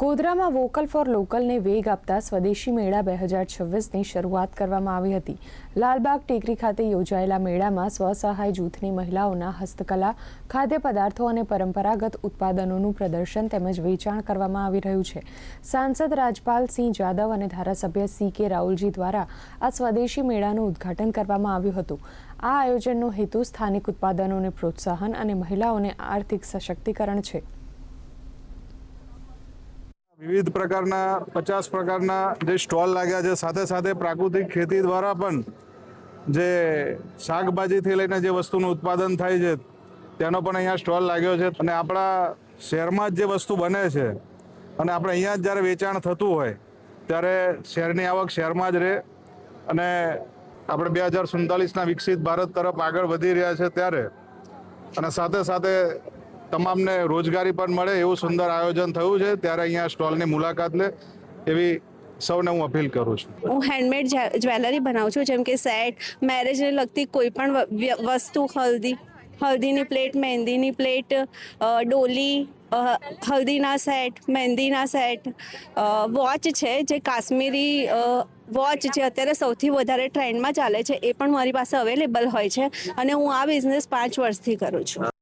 ગોધરામાં vocal for લોકલને વેગ આપતા સ્વદેશી મેળા 2026ની શરૂઆત કરવામાં આવી હતી। લાલબાગ ટેકરી ખાતે યોજાયેલા મેળામાં સ્વસહાય જૂથની મહિલાઓના હસ્તકલા, ખાદ્ય પદાર્થો અને પરંપરાગત ઉત્પાદનોનું પ્રદર્શન તેમજ વેચાણ કરવામાં આવી રહ્યું છે। સાંસદ રાજપાલસિંહ જાદવ અને ધારાસભ્ય CK રાહુલજી દ્વારા આ સ્વદેશી મેળાનું ઉદ્ઘાટન કરવામાં આવ્યું હતું। આ આયોજનનો હેતુ સ્થાનિક ઉત્પાદનોને પ્રોત્સાહન અને મહિલાઓને આર્થિક સશક્તિકરણ છે। વિવિધ પ્રકારના 50 પ્રકારના જે સ્ટોલ લાગ્યા છે, સાથે સાથે પ્રાકૃતિક ખેતી દ્વારા પણ જે શાકભાજીથી લઈને જે વસ્તુનું ઉત્પાદન થાય છે તેનો પણ અહીંયા સ્ટોલ લાગ્યો છે। અને આપણા શહેરમાં જ જે વસ્તુ બને છે અને આપણે અહીંયા જ જ્યારે વેચાણ થતું હોય ત્યારે શહેરની આવક શહેરમાં જ રહે અને આપણે 2047ના વિકસિત ભારત તરફ આગળ વધી રહ્યા છે ત્યારે અને સાથે સાથે તમામને રોજગારી પણ મળે એવું સુંદર આયોજન થયું છે। ત્યારે અહીંયા સ્ટોલની મુલાકાત લે એવી સૌને હું અપીલ કરું છું। હું હેન્ડમેડ જ્વેલરી બનાવું છું, જેમ કે સેટ, મેરેજને લગતી કોઈ પણ વસ્તુ, હલ્દીની પ્લેટ, મહેંદીની પ્લેટ, ડોલી, હલ્દીના સેટ, મહેંદીના સેટ, વોચ છે જે કાશ્મીરી વોચ છે અત્યારે સૌથી વધારે ટ્રેન્ડમાં ચાલે છે, એ પણ મારી પાસે અવેલેબલ હોય છે અને હું આ બિઝનેસ 5 વર્ષથી કરું છું।